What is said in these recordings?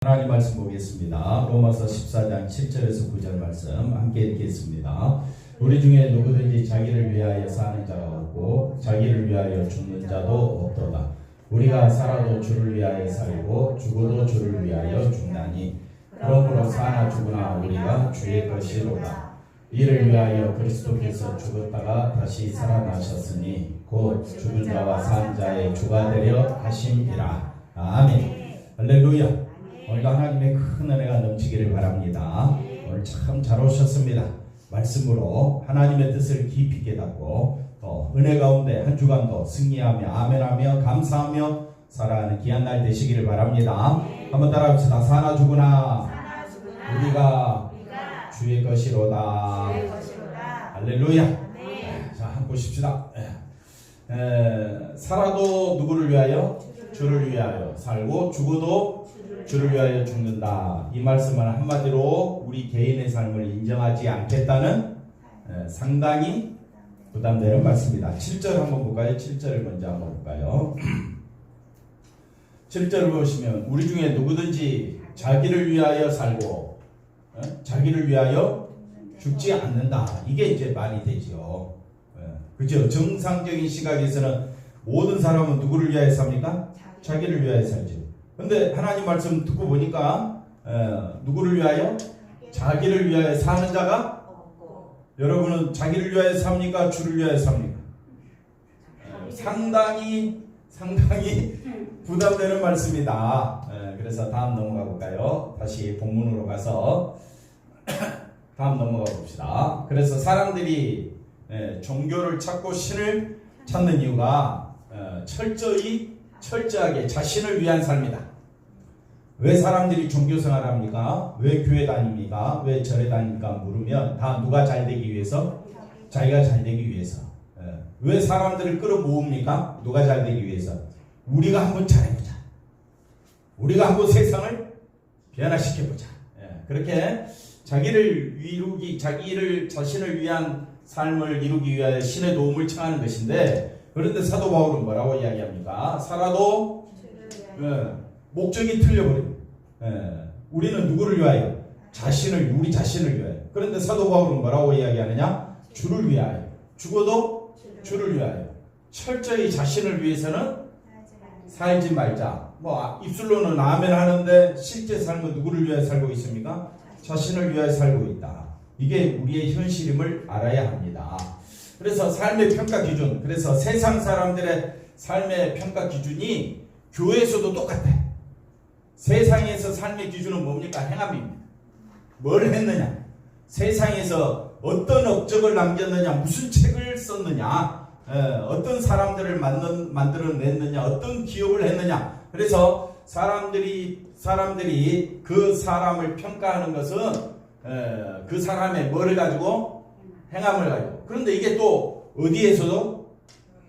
하나님 말씀 보겠습니다. 로마서 14장 7절에서 9절 말씀 함께 읽겠습니다. 우리 중에 누구든지 자기를 위하여 사는 자가 없고 자기를 위하여 죽는 자도 없도다. 우리가 살아도 주를 위하여 살고 죽어도 주를 위하여 죽나니 그러므로 사나 죽으나 우리가 주의 것이로다. 이를 위하여 그리스도께서 죽었다가 다시 살아나셨으니 곧 죽은 자와 산 자의 주가 되려 하심이라. 아멘. 할렐루야. 오늘도 하나님의 큰 은혜가 넘치기를 바랍니다. 오늘 참 잘 오셨습니다. 말씀으로 하나님의 뜻을 깊이 깨닫고 또 은혜 가운데 한 주간도 승리하며 아멘하며 감사하며 살아가는 귀한 날 되시기를 바랍니다. 한번 따라합시다. 사나 죽으나 우리가 주의 것이로다. 할렐루야. 자, 한번 보십시다. 살아도 누구를 위하여? 주를 위하여 살고 죽어도 주를 위하여 죽는다. 이 말씀은 한마디로 우리 개인의 삶을 인정하지 않겠다는 상당히 부담되는 말씀입니다. 7절 한번 볼까요? 7절을 먼저 한번 볼까요? 7절을 보시면 우리 중에 누구든지 자기를 위하여 살고 자기를 위하여 죽지 않는다. 이게 이제 말이 되죠. 그죠? 정상적인 시각에서는 모든 사람은 누구를 위하여 삽니까? 자기를 위하여 살죠. 근데 하나님 말씀 듣고 보니까 누구를 위하여? 자기를 위하여 사는 자가 여러분은 자기를 위하여 삽니까? 주를 위하여 삽니까? 상당히 부담되는 말씀이다. 그래서 다음 넘어가 볼까요? 다시 본문으로 가서 다음 넘어가 봅시다. 그래서 사람들이 종교를 찾고 신을 찾는 이유가 철저하게 자신을 위한 삶이다. 왜 사람들이 종교생활 합니까? 왜 교회 다닙니까? 왜 절에 다닙니까? 물으면 다 누가 잘 되기 위해서? 자기가 잘 되기 위해서. 왜 사람들을 끌어모읍니까? 누가 잘 되기 위해서? 우리가 한번 잘해보자. 우리가 한번 세상을 변화시켜보자. 그렇게 자신을 위한 삶을 이루기 위하여 신의 도움을 청하는 것인데, 그런데 사도 바울은 뭐라고 이야기합니까? 살아도 목적이 틀려버립니다. 우리는 누구를 위하여? 우리 자신을 위하여. 그런데 사도 바울은 뭐라고 이야기하느냐? 주를 위하여. 죽어도 주를 위하여. 철저히 자신을 위해서는 살지 말자. 입술로는 아멘 하는데 실제 삶은 누구를 위하여 살고 있습니까? 자신을 위하여 살고 있다. 이게 우리의 현실임을 알아야 합니다. 그래서 삶의 평가 기준, 그래서 세상 사람들의 삶의 평가 기준이 교회에서도 똑같아. 세상에서 삶의 기준은 뭡니까? 행함입니다. 뭘 했느냐? 세상에서 어떤 업적을 남겼느냐? 무슨 책을 썼느냐? 어떤 사람들을 만들어냈느냐? 어떤 기업을 했느냐? 그래서 사람들이 그 사람을 평가하는 것은 그 사람의 뭐를 가지고? 행함을 가지고. 그런데 이게 또 어디에서도?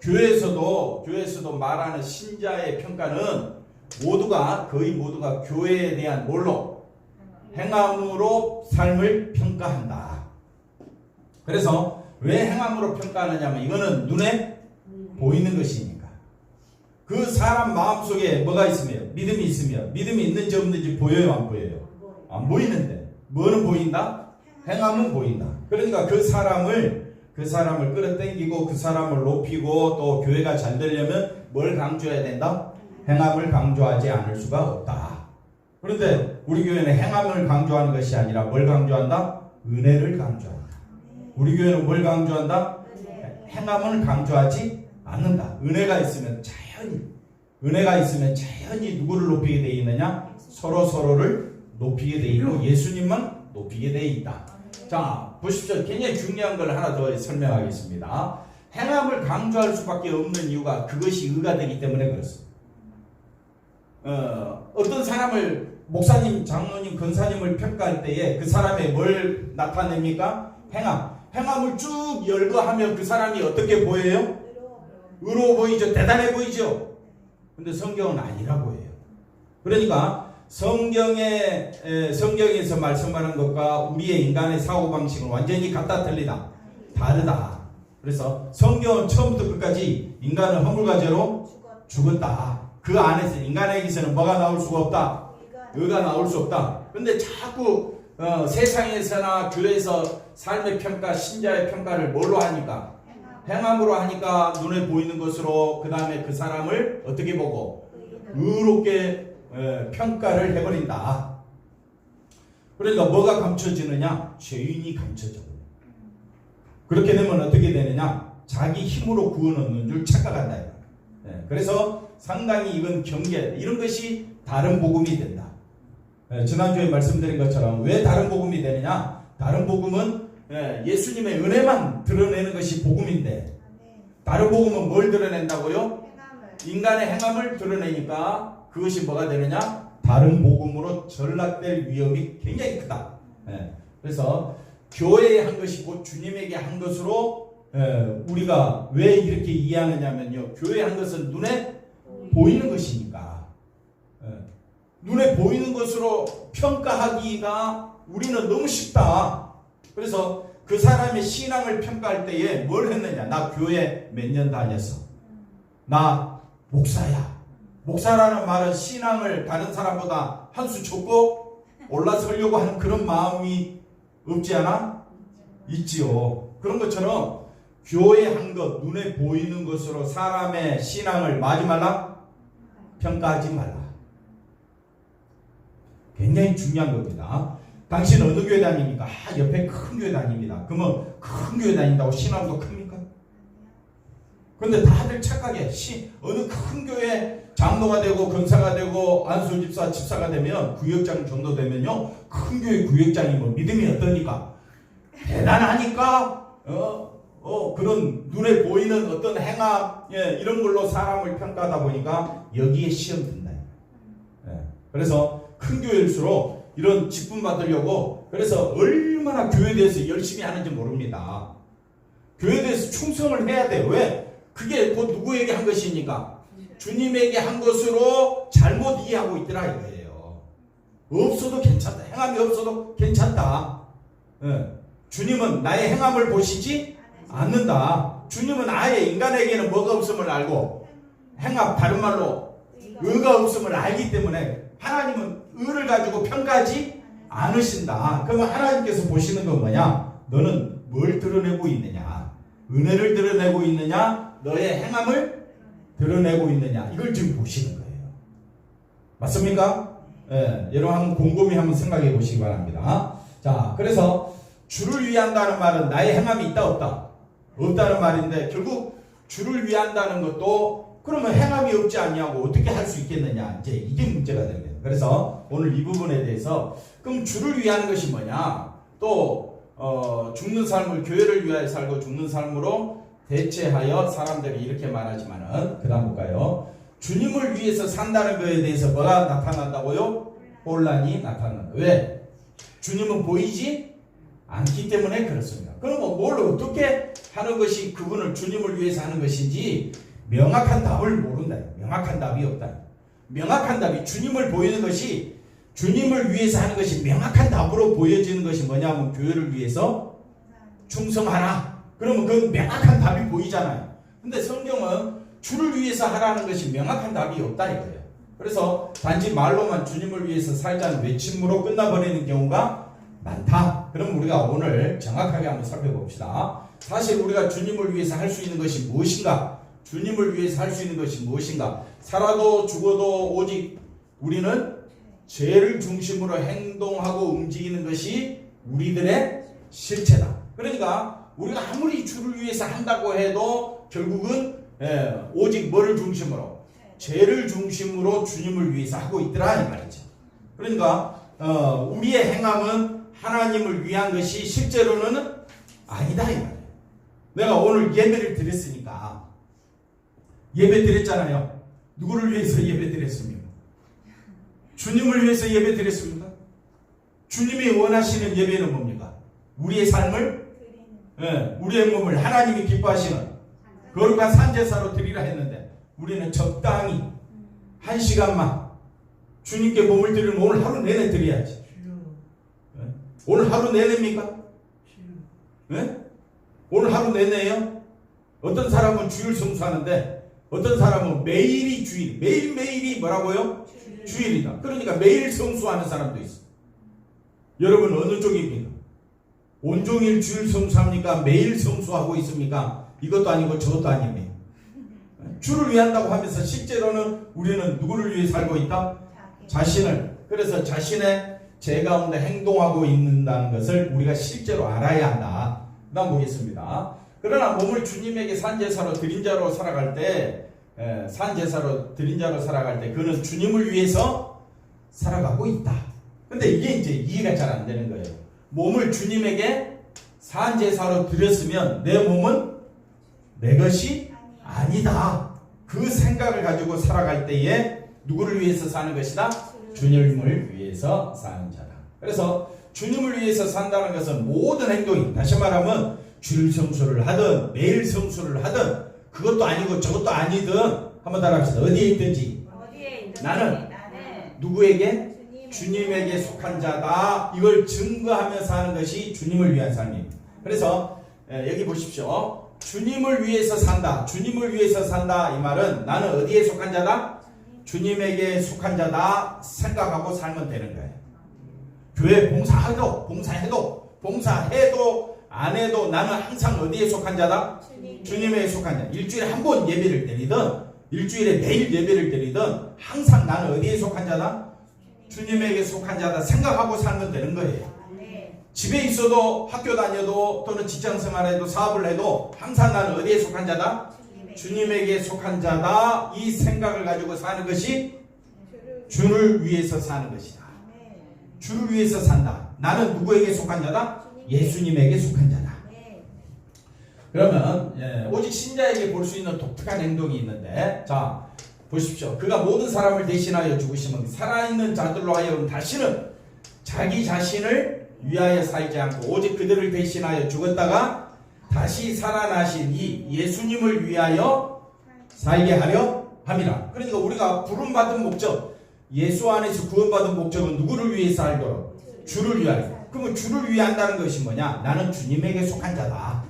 교회에서도 말하는 신자의 평가는 거의 모두가 교회에 대한 뭘로? 행함으로 삶을 평가한다. 그래서 왜 행함으로 평가하느냐면 이거는 눈에 보이는 것이니까. 그 사람 마음속에 뭐가 있으며? 믿음이 있으며, 믿음이 있는지 없는지 보여요? 안 보여요? 안 보이는데 뭐는 보인다? 행함은 보인다. 그러니까 그 사람을 끌어당기고 그 사람을 높이고 또 교회가 잘 되려면 뭘 강조해야 된다? 행함을 강조하지 않을 수가 없다. 그런데 우리 교회는 행함을 강조하는 것이 아니라 뭘 강조한다? 은혜를 강조한다. 우리 교회는 뭘 강조한다? 행함을 강조하지 않는다. 은혜가 있으면 자연히 누구를 높이게 되어 있느냐? 서로를 높이게 되어 있고 예수님만 높이게 되어 있다. 자, 보십시오. 굉장히 중요한 걸 하나 더 설명하겠습니다. 행함을 강조할 수밖에 없는 이유가 그것이 의가 되기 때문에 그렇습니다. 어떤 사람을 목사님, 장로님, 권사님을 평가할 때에 그 사람의 뭘 나타냅니까? 행함을 쭉 열거하면 그 사람이 어떻게 보여요? 의로워 보이죠? 대단해 보이죠? 근데 성경은 아니라고 해요. 그러니까 성경에서 말씀하는 것과 우리의 인간의 사고방식은 완전히 같다 틀리다? 다르다. 그래서 성경은 처음부터 끝까지 인간은 허물과 죄로 죽었다. 그 안에서 인간에게서는 뭐가 나올 수가 없다? 의가 나올 수 없다. 근데 자꾸 세상에서나 교회에서 삶의 평가, 신자의 평가를 뭘로 하니까? 행함으로 하니까 눈에 보이는 것으로 그 다음에 그 사람을 어떻게 보고? 의롭게 평가를 해버린다. 그러니까 뭐가 감춰지느냐? 죄인이 감춰져. 그렇게 되면 어떻게 되느냐? 자기 힘으로 구원 얻는 줄 착각한다. 그래서 상당히 이건 경계, 이런 것이 다른 복음이 된다. 지난주에 말씀드린 것처럼 왜 다른 복음이 되느냐? 다른 복음은 예수님의 은혜만 드러내는 것이 복음인데, 다른 복음은 뭘 드러낸다고요? 인간의 행함을 드러내니까 그것이 뭐가 되느냐? 다른 복음으로 전락될 위험이 굉장히 크다. 그래서 교회에 한 것이 곧 주님에게 한 것으로 우리가 왜 이렇게 이해하느냐면요, 교회에 한 것은 눈에 보이는 것이니까. 눈에 보이는 것으로 평가하기가 우리는 너무 쉽다. 그래서 그 사람의 신앙을 평가할 때에 뭘 했느냐? 나 교회 몇 년 다녔어. 나 목사야. 목사라는 말은 신앙을 다른 사람보다 한 수 줬고 올라서려고 하는 그런 마음이 없지 않아? 있지요. 그런 것처럼 교회 한 것, 눈에 보이는 것으로 사람의 신앙을 뭐 하지 말라? 평가하지 말라. 굉장히 중요한 겁니다. 당신 어느 교회 다닙니까? 옆에 큰 교회 다닙니다. 그러면 큰 교회 다닌다고 신앙도 큽니까? 그런데 다들 착각해. 어느 큰 교회 장로가 되고 권사가 되고 안수집사 집사가 되면 구역장 정도 되면요, 큰 교회 구역장이면 믿음이 어떠니까? 대단하니까 그런 눈에 보이는 어떤 행함 이런 걸로 사람을 평가하다 보니까 여기에 시험 든다. 그래서 큰 교회일수록 이런 직분 받으려고, 그래서 얼마나 교회에 대해서 열심히 하는지 모릅니다. 교회에 대해서 충성을 해야 돼. 왜? 그게 곧 누구에게 한 것이니까? 주님에게 한 것으로 잘못 이해하고 있더라 이거예요. 없어도 괜찮다. 행함이 없어도 괜찮다. 주님은 나의 행함을 보시지 않는다. 주님은 아예 인간에게는 뭐가 없음을 알고, 행함, 다른 말로 의가 없음을 알기 때문에 하나님은 의를 가지고 평가하지 않으신다. 그러면 하나님께서 보시는 건 뭐냐? 너는 뭘 드러내고 있느냐? 은혜를 드러내고 있느냐? 너의 행함을 드러내고 있느냐? 이걸 지금 보시는 거예요. 맞습니까? 여러분 한번 곰곰이 한번 생각해 보시기 바랍니다. 자, 그래서 주를 위한다는 말은 나의 행함이 있다 없다? 없다는 말인데, 결국 주를 위한다는 것도 그러면 행함이 없지 않냐고 어떻게 할 수 있겠느냐? 이제 이게 문제가 되는 거예요. 그래서 오늘 이 부분에 대해서, 그럼 주를 위하는 것이 뭐냐? 또 죽는 삶을, 교회를 위하여 살고 죽는 삶으로 대체하여 사람들이 이렇게 말하지만은, 그 다음 볼까요? 주님을 위해서 산다는 것에 대해서 뭐가 나타난다고요? 혼란이 나타난다. 왜? 주님은 보이지 않기 때문에 그렇습니다. 그럼 뭘 어떻게 하는 것이 그분을 주님을 위해서 하는 것인지 명확한 답을 모른다. 명확한 답이 없다. 명확한 답이, 주님을 보이는 것이, 주님을 위해서 하는 것이 명확한 답으로 보여지는 것이 뭐냐면 교회를 위해서 충성하라. 그러면 그 명확한 답이 보이잖아요. 근데 성경은 주를 위해서 하라는 것이 명확한 답이 없다 이거예요. 그래서 단지 말로만 주님을 위해서 살자는 외침으로 끝나버리는 경우가 많다. 그럼 우리가 오늘 정확하게 한번 살펴봅시다. 사실 우리가 주님을 위해서 할 수 있는 것이 무엇인가? 주님을 위해서 할 수 있는 것이 무엇인가? 살아도 죽어도 오직 우리는 죄를 중심으로 행동하고 움직이는 것이 우리들의 실체다. 그러니까 우리가 아무리 주를 위해서 한다고 해도 결국은 오직 뭐를 중심으로? 죄를 중심으로 주님을 위해서 하고 있더라 이 말이죠. 그러니까 우리의 행함은 하나님을 위한 것이 실제로는 아니다 이 말이에요. 내가 오늘 예배를 드렸으니까, 예배 드렸잖아요. 누구를 위해서 예배 드렸습니까? 주님을 위해서 예배 드렸습니까? 주님이 원하시는 예배는 뭡니까? 우리의 삶을, 우리의 몸을 하나님이 기뻐하시는 거룩한 산제사로 드리라 했는데, 우리는 적당히 1시간만 주님께 몸을 드리면 오늘 하루 내내 드려야지. 오늘 하루 내내입니까? 오늘 하루 내내요? 어떤 사람은 주일 성수하는데 어떤 사람은 매일이 주일, 매일매일이 뭐라고요? 주일이다. 그러니까 매일 성수하는 사람도 있어. 여러분 어느 쪽입니까? 온종일 주일 성수합니까? 매일 성수하고 있습니까? 이것도 아니고 저것도 아닙니다. 주를 위한다고 하면서 실제로는 우리는 누구를 위해 살고 있다? 자신을. 그래서 자신의 죄 가운데 행동하고 있는다는 것을 우리가 실제로 알아야 한다. 그 다음 보겠습니다. 그러나 몸을 주님에게 산제사로 드린 자로 살아갈 때 산제사로 드린 자로 살아갈 때 그는 주님을 위해서 살아가고 있다. 근데 이게 이제 이해가 잘 안 되는 거예요. 몸을 주님에게 산제사로 드렸으면 내 몸은 내 것이 아니다. 그 생각을 가지고 살아갈 때에 누구를 위해서 사는 것이다? 주님을 위해서 사는 자다. 그래서 주님을 위해서 산다는 것은 모든 행동이, 다시 말하면 주일 성수를 하든 매일 성수를 하든 그것도 아니고 저것도 아니든 한번 따라합시다. 어디에 있든지 나는 누구에게? 주님에게 속한 자다. 이걸 증거하면서 하는 것이 주님을 위한 삶입니다. 그래서 여기 보십시오. 주님을 위해서 산다. 주님을 위해서 산다. 이 말은 나는 어디에 속한 자다? 주님에게 속한 자다 생각하고 살면 되는 거예요. 교회 봉사해도 안 해도 나는 항상 어디에 속한 자다? 주님에게 속한 자. 일주일에 한 번 예배를 드리든 일주일에 매일 예배를 드리든 항상 나는 어디에 속한 자다? 주님에게 속한 자다 생각하고 살면 되는 거예요. 집에 있어도 학교 다녀도 또는 직장 생활해도 사업을 해도 항상 나는 어디에 속한 자다? 주님에게 속한 자다. 이 생각을 가지고 사는 것이 주를 위해서 사는 것이다. 주를 위해서 산다. 나는 누구에게 속한 자다? 예수님에게 속한 자다. 그러면 오직 신자에게 볼 수 있는 독특한 행동이 있는데, 자 보십시오. 그가 모든 사람을 대신하여 죽으시면 살아있는 자들로 하여금 다시는 자기 자신을 위하여 살지 않고 오직 그들을 대신하여 죽었다가 다시 살아나신 이 예수님을 위하여 살게 하려 함이라. 그러니까 우리가 부름받은 목적, 예수 안에서 구원받은 목적은 누구를 위해서 살도록? 주를 위하여. 그러면 주를 위한다는 것이 뭐냐? 나는 주님에게 속한 자다.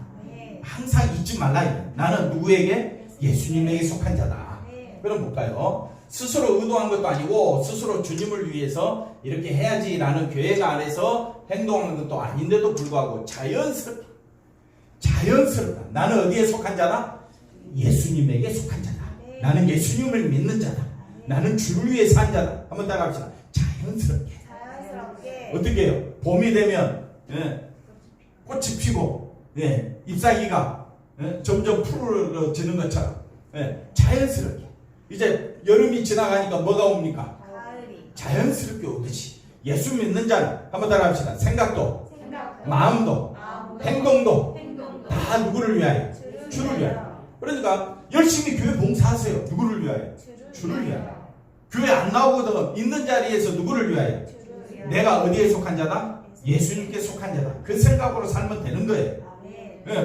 항상 잊지 말라. 나는 누구에게? 예수님에게 속한 자다. 그럼 볼까요? 스스로 의도한 것도 아니고 스스로 주님을 위해서 이렇게 해야지라는 계획 안에서 행동하는 것도 아닌데도 불구하고 자연스럽다. 나는 어디에 속한 자다? 예수님에게 속한 자다. 나는 예수님을 믿는 자다. 나는 주를 위해 산 자다. 한번 따라합시다. 자연스럽게. 어떻게 해요? 봄이 되면 꽃이 피고 잎사귀가 점점 푸르러지는 것처럼 자연스럽게. 이제 여름이 지나가니까 뭐가 옵니까? 자연스럽게 오듯이 예수 믿는 자는 한번 따라합시다. 생각도 마음도 행동도 다 누구를 위하여? 주를 위하여. 그러니까 열심히 교회 봉사하세요. 누구를 위하여? 주를 위하여. 교회 안 나오거든 있는 자리에서 누구를 위하여? 내가 어디에 속한 자다? 예수님께 속한 자다. 그 생각으로 살면 되는 거예요.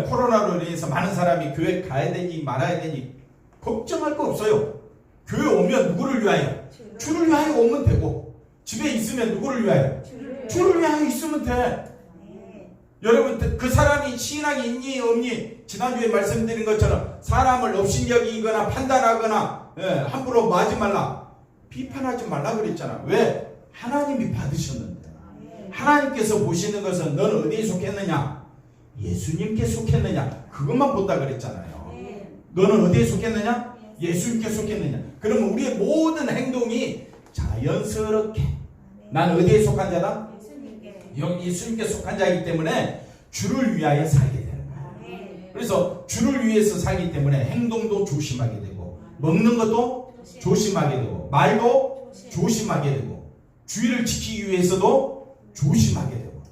코로나로 인해서 많은 사람이 교회 가야 되니 말아야 되니 걱정할 거 없어요. 교회 오면 누구를 위하여? 주를 위하여 오면 되고, 집에 있으면 누구를 위하여? 주를 위하여 있으면 돼. 여러분 그 사람이 신앙이 있니 없니? 지난주에 말씀드린 것처럼 사람을 업신여기거나 판단하거나 함부로 말하지 말라, 비판하지 말라 그랬잖아. 왜? 하나님이 받으셨는데. 하나님께서 보시는 것은 너는 어디에 속했느냐? 예수님께 속했느냐? 그것만 본다 그랬잖아요. 너는 어디에 속했느냐? 예수님께 속했느냐? 그러면 우리의 모든 행동이 자연스럽게 나는 어디에 속한 자다? 예수님께 속한 자이기 때문에 주를 위하여 살게 되는 거예요. 그래서 주를 위해서 살기 때문에 행동도 조심하게 되고 먹는 것도 조심하게 되고 말도 조심하게 되고 주의를 지키기 위해서도 조심하게 되고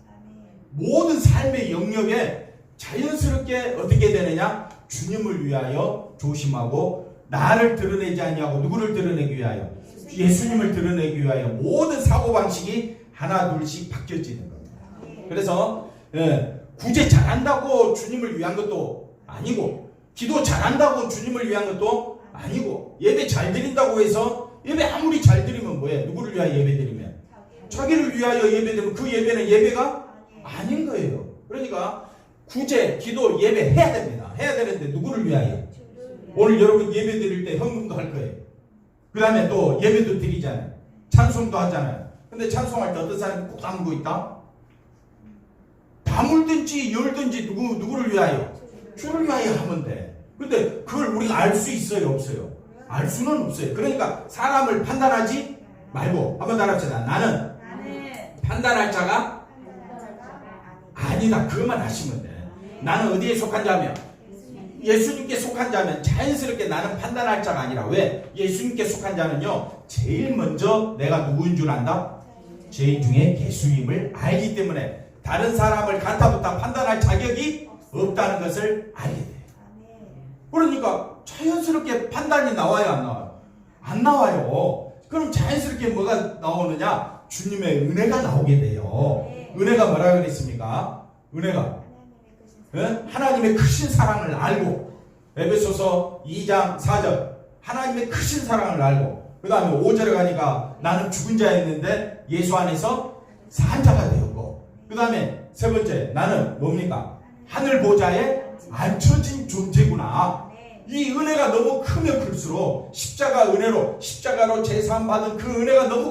모든 삶의 영역에 자연스럽게 어떻게 되느냐? 주님을 위하여 조심하고 나를 드러내지 아니하고 누구를 드러내기 위하여? 예수님을 드러내기 위하여 모든 사고방식이 하나 둘씩 바뀌어지는 겁니다. 그래서 구제 잘한다고 주님을 위한 것도 아니고 기도 잘한다고 주님을 위한 것도 아니고 예배 잘 드린다고 해서 예배 아무리 잘 드리면 뭐예요? 누구를 위하여 예배 드리면? 자기를 위하여 예배 드리면 그 예배는 예배가 아닌 거예요. 그러니까 구제, 기도, 예배 해야 됩니다. 해야 되는데 누구를 위하여? 오늘 여러분 예배 드릴 때 헌금도 할 거예요. 그 다음에 또 예배도 드리잖아요. 찬송도 하잖아요. 근데 찬송할 때 어떤 사람이 꼭 담고 있다? 다물든지 열든지 누구를 위하여? 주를 위하여 하면 돼. 근데 그걸 우리가 알 수 있어요, 없어요? 알 수는 없어요. 그러니까 사람을 판단하지 말고 한번 따라합시다. 나는 판단할 자가 아니다. 그것만 하시면 돼. 나는 어디에 속한 자면? 예수님께 속한 자면 자연스럽게 나는 판단할 자가 아니라 왜? 예수님께 속한 자는요, 제일 먼저 내가 누구인 줄 안다? 죄인 중에 개수임을 알기 때문에 다른 사람을 가타부터 판단할 자격이 없다는 것을 알게 돼요. 그러니까 자연스럽게 판단이 나와요, 안 나와요? 안 나와요. 그럼 자연스럽게 뭐가 나오느냐? 주님의 은혜가 나오게 돼요. 은혜가 뭐라 그랬습니까? 은혜가 하나님의 크신 사랑을 알고, 에베소서 2장 4절 하나님의 크신 사랑을 알고, 그 다음에 5절에 가니까 나는 죽은 자였는데 예수 안에서 산 자가 되었고, 그 다음에 세 번째 나는 뭡니까? 하늘 보좌에 앉혀진 존재구나. 이 은혜가 너무 크면 클수록 십자가로 제사함 받은 그 은혜가 너무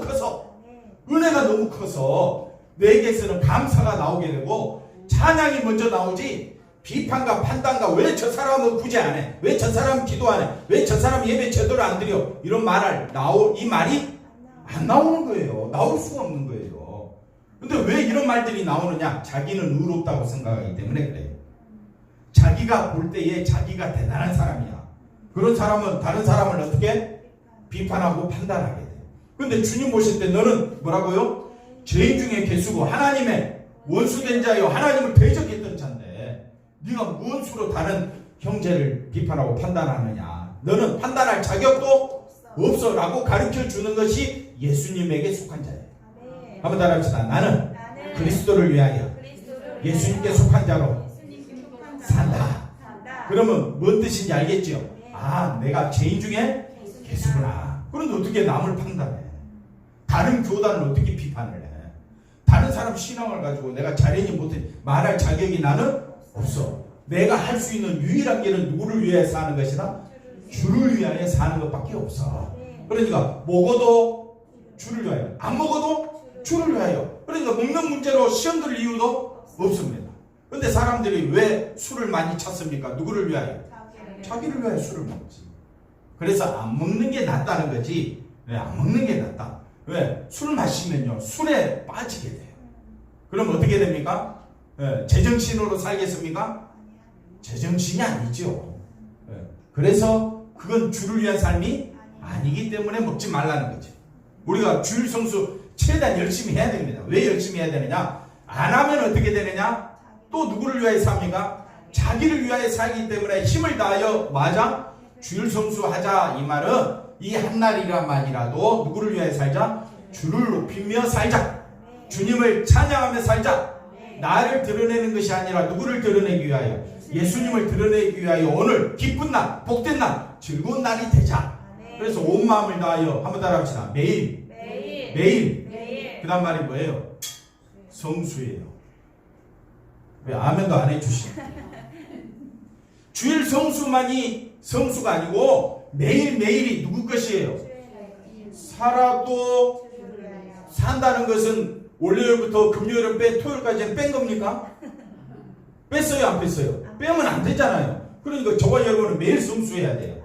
커서 내게서는 감사가 나오게 되고 찬양이 먼저 나오지 비판과 판단과 왜 저 사람은 구제 안 해? 왜 저 사람은 기도 안 해? 왜 저 사람 예배 제대로 안 드려? 이런 이 말이 안 나오는 거예요. 나올 수가 없는 거예요. 근데 왜 이런 말들이 나오느냐? 자기는 의롭다고 생각하기 때문에 그래요. 자기가 볼 때에 자기가 대단한 사람이야. 그런 사람은 다른 사람을 어떻게 비판하고 판단하게 돼. 근데 주님 보실 때 너는 뭐라고요? 죄인 중에 개수고 하나님의 원수된 자요, 하나님을 대적했던 자인데 네가 무슨 수로 다른 형제를 비판하고 판단하느냐? 너는 판단할 자격도 없어 라고 가르쳐 주는 것이 예수님에게 속한 자예요. 한번 따라합시다. 나는 그리스도를 위하여 예수님께 속한 자로 산다. 그러면 뭔 뜻인지 알겠죠? 아, 내가 죄인 중에 개수구나. 그런데 어떻게 남을 판단해? 다른 교단을 어떻게 비판을 해? 다른 사람 신앙을 가지고 내가 잘했니 못했니 말할 자격이 나는 없어. 내가 할 수 있는 유일한 길은 누구를 위해 사는 것이다? 주를 위하여 사는 것밖에 없어. 그러니까 먹어도 주를 위하여, 안 먹어도 주를 위하여. 그러니까 먹는 문제로 시험 들 이유도 없습니다. 근데 사람들이 왜 술을 많이 찾습니까? 누구를 위하여? 자기를 위하여 술을 먹지. 그래서 안 먹는 게 낫다는 거지. 왜 안 먹는 게 낫다? 왜? 술 마시면요, 술에 빠지게 돼요. 그럼 어떻게 됩니까? 제정신으로 살겠습니까? 제정신이 아니죠. 그래서 그건 주를 위한 삶이 아니기 때문에 먹지 말라는 거죠. 우리가 주일 성수 최대한 열심히 해야 됩니다. 왜 열심히 해야 되느냐? 안 하면 어떻게 되느냐? 또 누구를 위하여 삽니까? 자기를 위하여 살기 때문에 힘을 다하여 맞아? 주일 성수하자. 이 말은 이 한날이라만이라도 누구를 위하여 살자? 주를 높이며 살자. 주님을 찬양하며 살자. 나를 드러내는 것이 아니라 누구를 드러내기 위하여? 예수님을 드러내기 위하여 오늘 기쁜 날, 복된 날, 즐거운 날이 되자. 그래서 온 마음을 다하여 한번 따라합시다. 매일. 그 다음 말이 뭐예요? 성수예요. 왜 아멘도 안 해주시죠? 주일 성수만이 성수가 아니고 매일매일이 누구 것이에요? 살아도 산다는 것은 월요일부터 금요일을 토요일까지 뺀 겁니까? 뺐어요, 안 뺐어요? 빼면 안 되잖아요. 그러니까 저와 여러분은 매일 성수해야 돼요.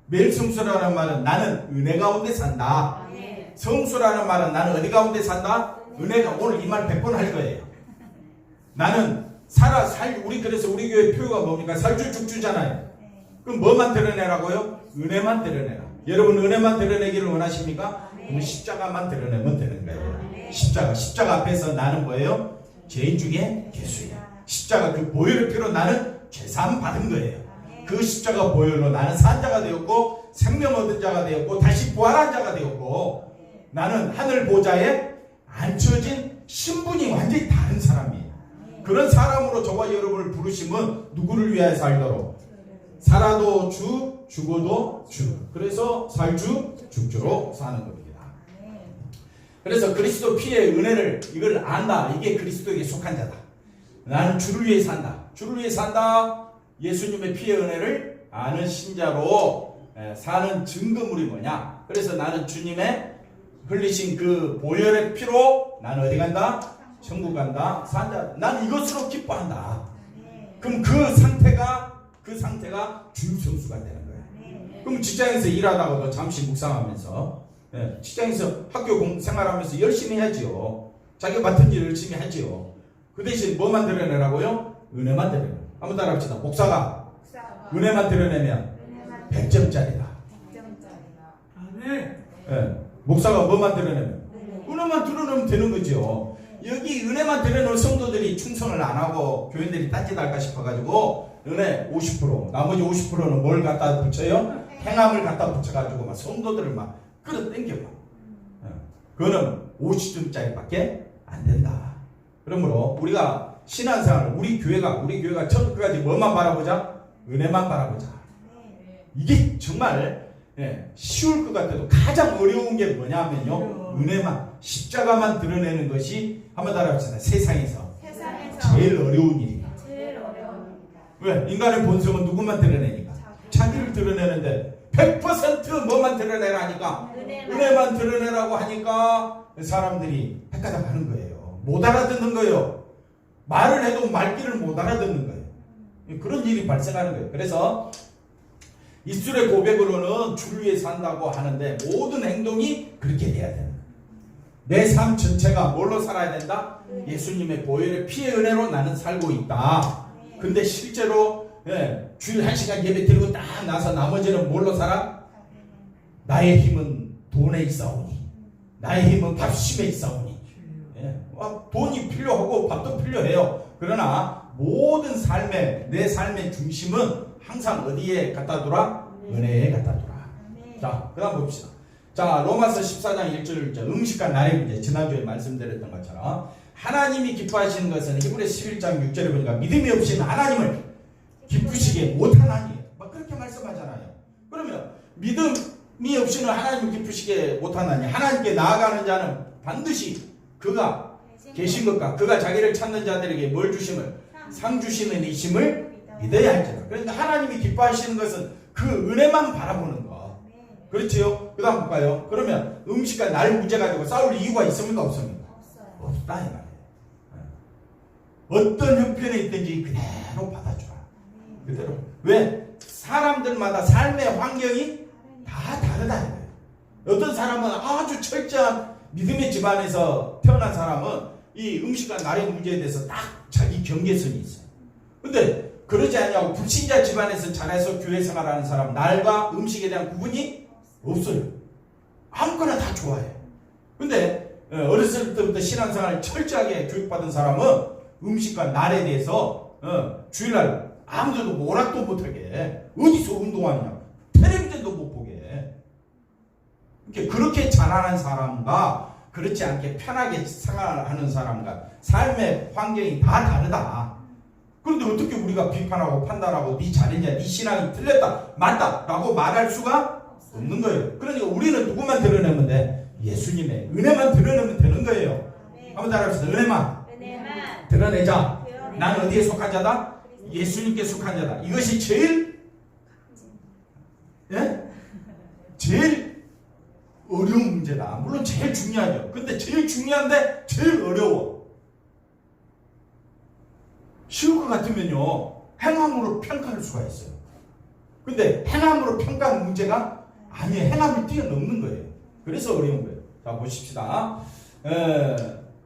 매일 성수라는 말은 나는 은혜 가운데 산다. 성수라는 말은 나는 어디 가운데 산다? 은혜가. 오늘 이 말 100번 할 거예요. 나는 그래서 우리 교회 표가 뭡니까? 살주 죽주잖아요. 그럼 뭐만 드러내라고요? 은혜만 드러내라. 여러분 은혜만 드러내기를 원하십니까? 그럼 십자가만 드러내면 되는 거예요. 십자가 앞에서 나는 뭐예요? 죄인 중에 개수야. 십자가 그 보혈의 피로 나는 죄사함 받은 거예요. 그 십자가 보혈로 나는 산 자가 되었고 생명 얻은 자가 되었고 다시 부활한 자가 되었고 나는 하늘 보좌에 앉혀진 신분이 완전히 다른 사람이에요. 그런 사람으로 저와 여러분을 부르시면 누구를 위하여 살도록? 살아도 주, 죽어도 주. 그래서 살주, 죽주로 사는 겁니다. 그래서 그리스도 피의 은혜를 이걸 안다. 이게 그리스도에게 속한 자다. 나는 주를 위해 산다. 주를 위해 산다. 예수님의 피의 은혜를 아는 신자로 사는 증거물이 뭐냐? 그래서 나는 주님의 흘리신 그 보혈의 피로 난 어디 간다? 천국 간다. 산다. 난 이것으로 기뻐한다. 그럼 그 상태가 주성수가 되는 거예요. 그럼 직장에서 일하다가도 잠시 묵상하면서, 직장에서 학교 생활하면서 열심히 해야지요. 자기가 맡은 일 열심히 하지요. 그 대신 뭐만 드러내라고요? 은혜만 드러내. 한번 따라합시다. 목사가 은혜만 드러내면 100점짜리다. 목사가 뭐만 드러내면? 은혜만 드러내면 되는 거죠. 여기 은혜만 드러내는 성도들이 충성을 안 하고 교인들이 딴짓할까 싶어가지고 은혜 50%, 나머지 50%는 뭘 갖다 붙여요? 행함을 갖다 붙여가지고 막 성도들을 막 끌어당겨봐. 그거는 50점짜리밖에 안 된다. 그러므로 우리가 신앙생활, 우리 교회가 처음까지 뭐만 바라보자? 은혜만 바라보자. 이게 정말 쉬울 것 같아도 가장 어려운 게 뭐냐면요, 은혜만, 십자가만 드러내는 것이 한번 따라합시다. 세상에서 제일 어려운 일이다. 왜? 인간의 본성은 누구만 드러내니까? 자기를 드러내는데 100% 뭐만 드러내라니까? 은혜만 드러내라고 하니까 사람들이 헷갈려 하는 거예요. 못 알아듣는 거예요. 말을 해도 말귀를 못 알아듣는 거예요. 그런 일이 발생하는 거예요. 그래서 입술의 고백으로는 주를 위해 산다고 하는데 모든 행동이 그렇게 돼야 되는 거예요. 내 삶 전체가 뭘로 살아야 된다? 예수님의 보혈의 피의 은혜로 나는 살고 있다. 근데 실제로 주일 1시간 예배 드리고 딱 나서 나머지는 뭘로 살아? 나의 힘은 돈에 있사오니, 나의 힘은 밥심에 있사오니. 돈이 필요하고 밥도 필요해요. 그러나 모든 내 삶의 중심은 항상 어디에 갖다 두라? 은혜에 갖다 두라. 자, 그 다음 봅시다. 자, 로마서 14장 1절 음식과 날의 문제, 지난주에 말씀드렸던 것처럼 하나님이 기뻐하시는 것은 히브리서 11장 6절에 보니까 믿음이 없이는 하나님을 기쁘시게 못하나니, 막 그렇게 말씀하잖아요. 그러면 믿음이 없이는 하나님을 기쁘시게 못하나니, 하나님께 나아가는 자는 반드시 그가 계신 것과 그가 자기를 찾는 자들에게 뭘 주심을? 상 주시는 이심을 믿어야 할지라. 그러니까 하나님이 기뻐하시는 것은 그 은혜만 바라보는 거. 그렇지요? 그 다음 볼까요? 그러면 음식과 날 문제 가지고 싸울 이유가 있습니까? 없습니까? 없다 이 말이에요. 어떤 형편에 있든지 그대로 받아줘라. 그대로. 왜? 사람들마다 삶의 환경이 다 다르다 이거예요. 어떤 사람은 아주 철저한 믿음의 집안에서 태어난 사람은 이 음식과 날의 문제에 대해서 딱 자기 경계선이 있어요. 근데 그러지 않냐고 불신자 집안에서 자라서 교회 생활하는 사람, 날과 음식에 대한 구분이 없어요. 아무거나 다 좋아해. 근데 어렸을 때부터 신앙생활을 철저하게 교육받은 사람은 음식과 날에 대해서 주일날 아무데도 오락도 못하게, 어디서 운동하느냐, 텔레비전도 못 보게. 그렇게 자라는 사람과 그렇지 않게 편하게 생활하는 사람과 삶의 환경이 다 다르다. 그런데 어떻게 우리가 비판하고 판단하고 네 잘했냐, 네 신앙이 틀렸다, 맞다 라고 말할 수가 없는 거예요. 그러니까 우리는 누구만 드러내면 돼? 예수님의 은혜만 드러내면 되는 거예요. 한번 따라합시다. 은혜만 드러내자. 나는 어디에 속한 자다? 예수님께 속한 자다. 이것이 제일 어려운 문제다. 물론 제일 중요하죠. 근데 제일 중요한데 제일 어려워. 쉬울 것 같으면요, 행함으로 평가할 수가 있어요. 근데 행함으로 평가하는 문제가 아니에요. 행함을 뛰어넘는 거예요. 그래서 어려운 거예요. 자, 보십시다.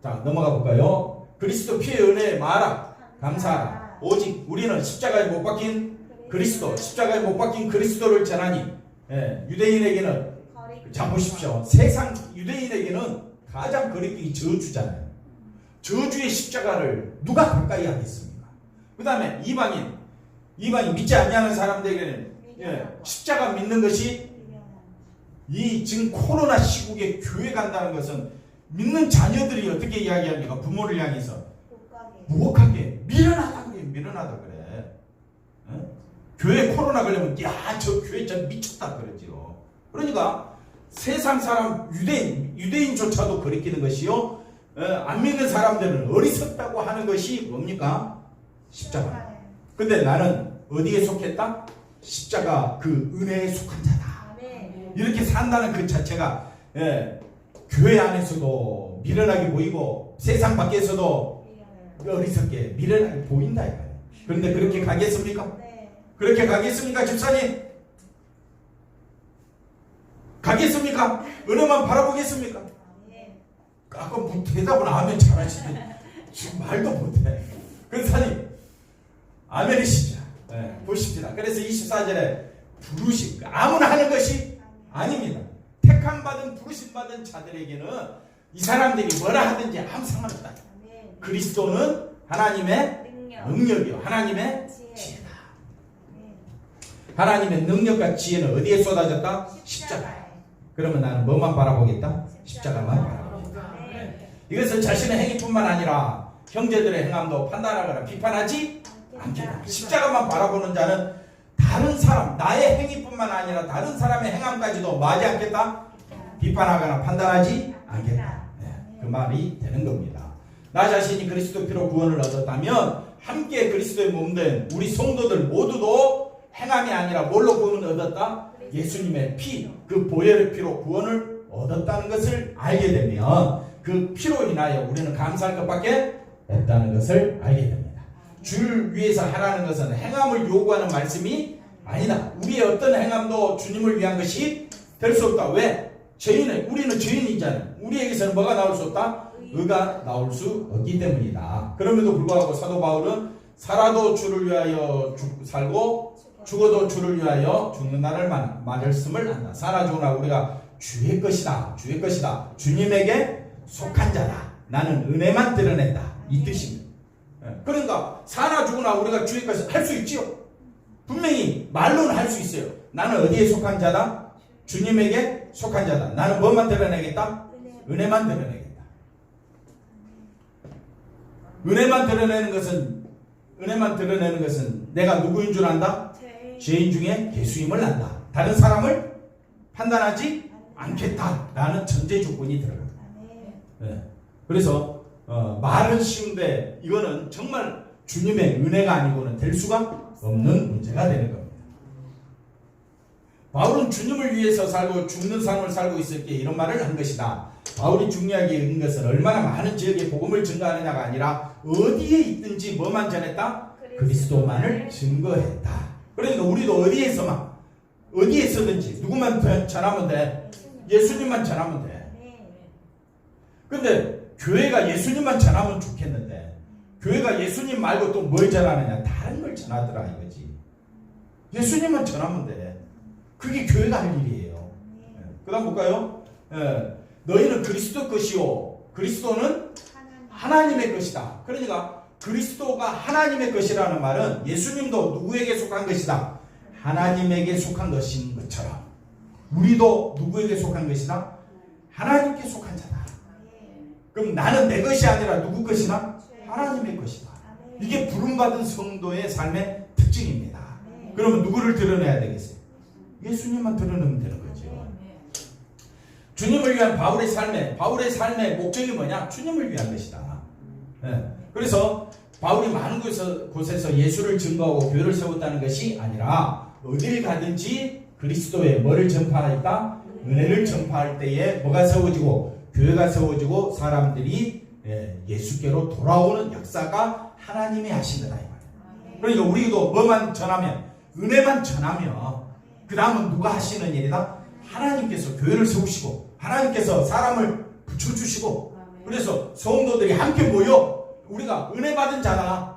자, 넘어가 볼까요? 그리스도 피의 은혜에 말하라. 감사하라. 오직 우리는 십자가에 못 박힌 그리스도, 십자가에 못 박힌 그리스도를 전하니, 유대인에게는, 자 보십시오. 세상 유대인에게는 가장 거리끼기 저주잖아요. 저주의 십자가를 누가 가까이 하겠습니까? 그 다음에 이방인 믿지 않냐는 사람들에게는 십자가 믿는 것이, 이 지금 코로나 시국에 교회 간다는 것은 믿는 자녀들이 어떻게 이야기합니까? 부모를 향해서 무혹하게 밀어나다 그래. 교회 코로나 걸리면 야, 저 교회 전 미쳤다 그러지요. 그러니까 세상 사람 유대인조차도 거리끼는 것이요, 안 믿는 사람들은 어리석다고 하는 것이 뭡니까? 십자가. 근데 나는 어디에 속했다? 십자가 그 은혜에 속한 자다. 이렇게 산다는 그 자체가 교회 안에서도 미련하게 보이고 세상 밖에서도 어리석게 미련하게 보인다 이거예요. 그런데 그렇게 가겠습니까? 그렇게 가겠습니까, 집사님? 가겠습니까? 은혜만 바라보겠습니까? 아까 뭐 대답은 아멘 잘하시네. 지금 말도 못해. 근사님 아멘이시죠? 네, 보십시다. 그래서 24절에 부르심, 아무나 하는 것이 아닙니다. 택함 받은 부르심 받은 자들에게는 이 사람들이 뭐라 하든지 아무 상관없다. 그리스도는 하나님의 능력이요, 하나님의 지혜다. 하나님의 능력과 지혜는 어디에 쏟아졌다? 십자가에. 그러면 나는 뭐만 바라보겠다? 십자가만 바라보겠다. 이것은 자신의 행위뿐만 아니라 형제들의 행함도 판단하거나 비판하지 않겠다. 십자가만 바라보는 자는 다른 사람, 나의 행위뿐만 아니라 다른 사람의 행함까지도 뭐하지 않겠다? 비판하거나 판단하지 않겠다. 그 말이 되는 겁니다. 나 자신이 그리스도 피로 구원을 얻었다면 함께 그리스도의 몸된 우리 성도들 모두도 행함이 아니라 뭘로 구원을 얻었다? 예수님의 피, 그 보혈의 피로 구원을 얻었다는 것을 알게 되면 그 피로 인하여 우리는 감사할 것밖에 없다는 것을 알게 됩니다. 주를 위해서 하라는 것은 행함을 요구하는 말씀이 아니다. 우리의 어떤 행함도 주님을 위한 것이 될 수 없다. 왜? 우리는 죄인이잖아요. 우리에게서는 뭐가 나올 수 없다? 의가 나올 수 없기 때문이다. 그럼에도 불구하고 사도 바울은 살아도 주를 위하여 살고 죽어도 주를 위하여 죽는다는 말씀을 한다. 살아 죽으나 우리가 주의 것이다. 주의 것이다. 주님에게 속한 자다. 나는 은혜만 드러낸다. 이 뜻입니다. 그러니까 사나 죽으나 우리가 주의 것을 할 수 있지요. 분명히 말로는 할 수 있어요. 나는 어디에 속한 자다? 주님에게 속한 자다. 나는 뭐만 드러내겠다? 은혜만 드러내겠다. 은혜만 드러내는 것은 내가 누구인 줄 안다? 죄인 중에 개수임을 안다. 다른 사람을 판단하지 않겠다라는 전제 조건이 들어갑니다. 네. 그래서 말은 쉬운데 이거는 정말 주님의 은혜가 아니고는 될 수가 없는 문제가 되는 겁니다. 바울은 주님을 위해서 살고 죽는 삶을 살고 있을 때 이런 말을 한 것이다. 바울이 중요하게 여긴 것은 얼마나 많은 지역에 복음을 증거하느냐가 아니라 어디에 있든지 뭐만 전했다? 그리스도만을 증거했다. 그러니까 우리도 어디에서든지 누구만 전하면 돼? 예수님만 전하면 돼. 근데 교회가 예수님만 전하면 좋겠는데 교회가 예수님 말고 또 뭘 전하느냐? 다른 걸 전하더라 이거지. 예수님만 전하면 돼. 그게 교회가 할 일이에요. 그 다음 볼까요? 너희는 그리스도 것이요 그리스도는 하나님의 것이다. 그러니까 그리스도가 하나님의 것이라는 말은 예수님도 누구에게 속한 것이다? 하나님에게 속한 것인 것처럼 우리도 누구에게 속한 것이다? 하나님께 속한 자다. 그럼 나는 내 것이 아니라 누구 것이다? 하나님의 것이다. 이게 부름받은 성도의 삶의 특징입니다. 그러면 누구를 드러내야 되겠어요? 예수님만 드러내면 되는 거죠. 주님을 위한 바울의 삶의 목적이 뭐냐? 주님을 위한 것이다. 그래서 바울이 많은 곳에서 예수를 증거하고 교회를 세웠다는 것이 아니라 어딜 가든지 그리스도의 뭐를 전파하였다? 은혜를 전파할 때에 뭐가 세워지고 교회가 세워지고 사람들이 예수께로 돌아오는 역사가 하나님이 하신 거다 이 말이에요. 그러니까 우리도 뭐만 전하면 은혜만 전하면 그 다음은 누가 하시는 일이다? 하나님께서 교회를 세우시고 하나님께서 사람을 붙여주시고 그래서 성도들이 함께 모여 우리가 은혜 받은 자다.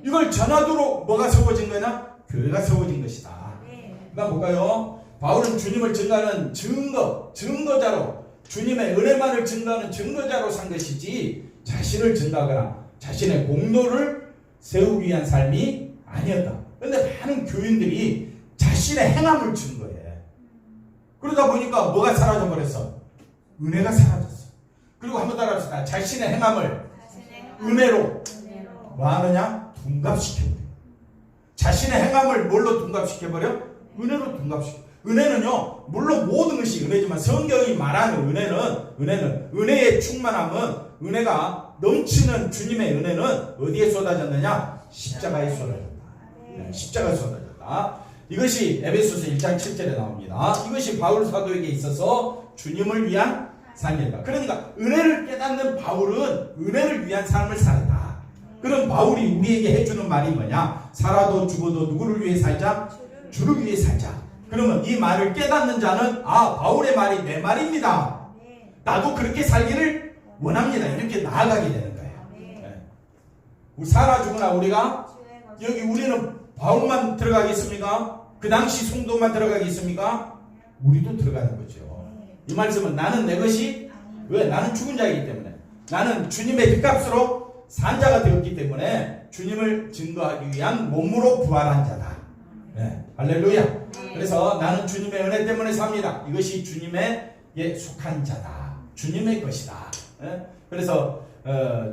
이걸 전하도록 뭐가 세워진 거냐? 교회가 세워진 것이다. 그다음 볼까요? 바울은 주님을 증거하는 증거자로 주님의 은혜만을 증거하는 증거자로 산 것이지 자신을 증거하거나 자신의 공로를 세우기 위한 삶이 아니었다. 그런데 많은 교인들이 자신의 행함을 증거해. 그러다 보니까 뭐가 사라져버렸어? 은혜가 사라졌어. 그리고 한번 따라합시다. 자신의 행함을 은혜로 뭐 하느냐? 둔갑시켜버려. 자신의 행함을 뭘로 둔갑시켜버려? 은혜로 둔갑시켜. 은혜는요, 물론 모든 것이 은혜지만 성경이 말하는 은혜는 은혜의 충만함은 은혜가 넘치는 주님의 은혜는 어디에 쏟아졌느냐? 십자가에 쏟아졌다. 십자가에 쏟아졌다. 이것이 에베소서 1장 7절에 나옵니다. 이것이 바울 사도에게 있어서 주님을 위한 살겠다. 그러니까 은혜를 깨닫는 바울은 은혜를 위한 삶을 살았다. 그럼 바울이 우리에게 해주는 말이 뭐냐? 살아도 죽어도 누구를 위해 살자? 주를 위해 살자. 그러면 이 말을 깨닫는 자는 바울의 말이 내 말입니다. 나도 그렇게 살기를 원합니다. 이렇게 나아가게 되는 거예요. 네. 살아 죽으나 우리가 여기 우리는 바울만 들어가겠습니까? 그 당시 성도만 들어가겠습니까? 우리도 들어가는 거죠. 이 말씀은 나는 내 것이 왜? 나는 죽은 자이기 때문에 나는 주님의 빚값으로 산 자가 되었기 때문에 주님을 증거하기 위한 몸으로 부활한 자다. 네. 할렐루야. 그래서 나는 주님의 은혜 때문에 삽니다. 이것이 주님에게 속한 자다. 주님의 것이다. 네? 그래서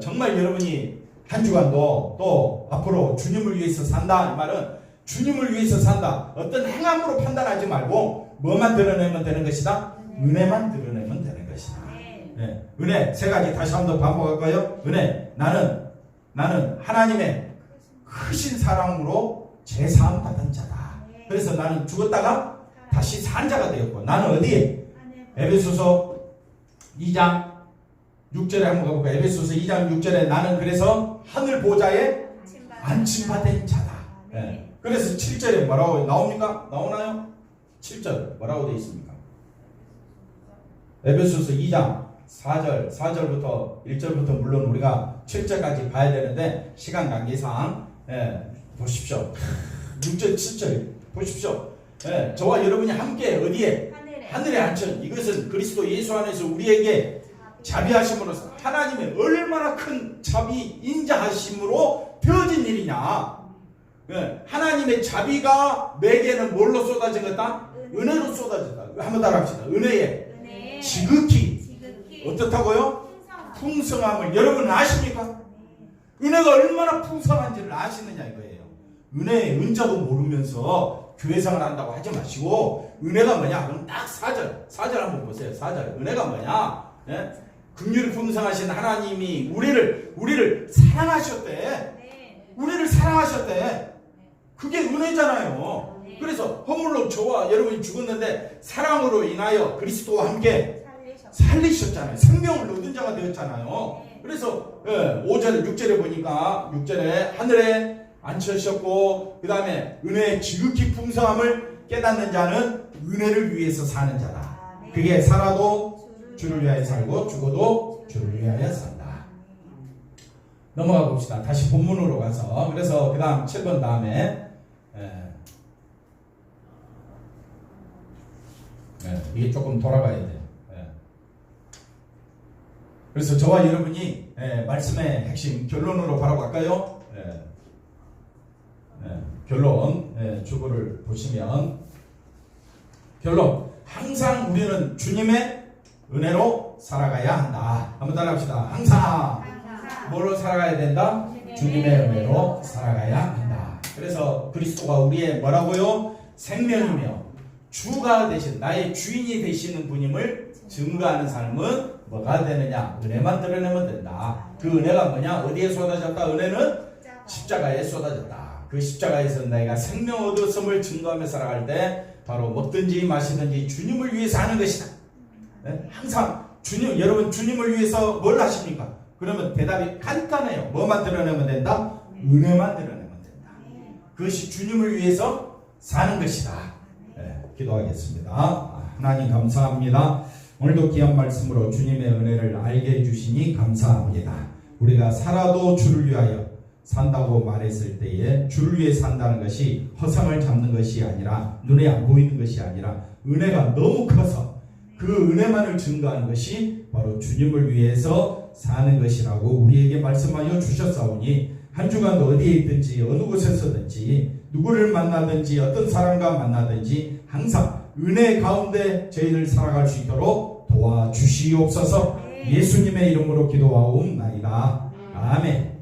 정말 여러분이 한 주간도 또 앞으로 주님을 위해서 산다. 이 말은 주님을 위해서 산다. 어떤 행함으로 판단하지 말고 뭐만 드러내면 되는 것이다? 은혜만 드러내면 되는 것이다. 네. 은혜 세 가지 다시 한번 반복할까요? 은혜 나는 하나님의 크신 사랑으로 재사함 받은 자다. 그래서 나는 죽었다가 다시 산 자가 되었고 나는 어디에? 에베소서 2장 6절에 한번 가볼까요? 에베소서 2장 6절에 나는 그래서 하늘 보좌에 안침받은 자다. 네. 그래서 7절에 뭐라고 나옵니까? 나오나요? 7절 뭐라고 되어 있습니까? 에베소서 2장 4절부터 1절부터 물론 우리가 7절까지 봐야 되는데 시간 관계상 보십시오. 6절 7절 보십시오. 저와 여러분이 함께 어디에? 하늘에 앉힌 이것은 그리스도 예수 안에서 우리에게 자비하심으로써 하나님의 얼마나 큰 자비 인자하심으로 되어진 일이냐. 하나님의 자비가 내게는 뭘로 쏟아진 것다? 은혜로 쏟아졌다. 한번 따라합시다. 은혜에 지극히 어떻다고요? 풍성함을 여러분 아십니까? 은혜가 얼마나 풍성한지를 아시느냐 이거예요. 은혜의 은자도 모르면서 교회생활 한다고 하지 마시고 은혜가 뭐냐? 그럼 딱 4절 한번 보세요. 4절 은혜가 뭐냐? 긍휼이 풍성하신 하나님이 우리를 사랑하셨대. 우리를 사랑하셨대. 그게 은혜잖아요. 그래서 허물로 저와 여러분이 죽었는데 사랑으로 인하여 그리스도와 함께 살리셨잖아요. 생명을 얻은 자가 되었잖아요. 그래서 5절 6절에 보니까 6절에 하늘에 앉혀셨고 그 다음에 은혜의 지극히 풍성함을 깨닫는 자는 은혜를 위해서 사는 자다. 그게 살아도 주를 위하여 살고 죽어도 주를 위하여 산다. 넘어가 봅시다. 다시 본문으로 가서 그래서 그 다음 7번 다음에 이게 조금 돌아가야 돼요. 그래서 저와 여러분이 말씀의 핵심 결론으로 바로 갈까요? 결론 주보를 보시면 결론 항상 우리는 주님의 은혜로 살아가야 한다. 한번 따라합시다. 항상 뭘로 살아가야 된다? 주님의 은혜로 살아가야 한다. 그래서 그리스도가 우리의 뭐라고요? 생명이며 주가 되신 나의 주인이 되시는 분임을 증거하는 삶은 뭐가 되느냐? 은혜만 드러내면 된다. 그 은혜가 뭐냐? 어디에 쏟아졌다? 은혜는 십자가에 쏟아졌다. 그 십자가에서 내가 생명 얻었음을 증거하며 살아갈 때 바로 먹든지 마시든지 주님을 위해서 하는 것이다. 항상 주님, 여러분 주님을 위해서 뭘 하십니까? 그러면 대답이 간단해요. 뭐만 드러내면 된다? 은혜만 드러내면 된다. 그것이 주님을 위해서 사는 것이다. 기도하겠습니다. 하나님 감사합니다. 오늘도 귀한 말씀으로 주님의 은혜를 알게 해주시니 감사합니다. 우리가 살아도 주를 위하여 산다고 말했을 때에 주를 위해 산다는 것이 허상을 잡는 것이 아니라 눈에 안 보이는 것이 아니라 은혜가 너무 커서 그 은혜만을 증거하는 것이 바로 주님을 위해서 사는 것이라고 우리에게 말씀하여 주셨사오니 한 주간 어디에 있든지 어느 곳에서든지 누구를 만나든지 어떤 사람과 만나든지 항상 은혜 가운데 저희를 살아갈 수 있도록 도와주시옵소서. 예수님의 이름으로 기도하옵나이다. 아멘.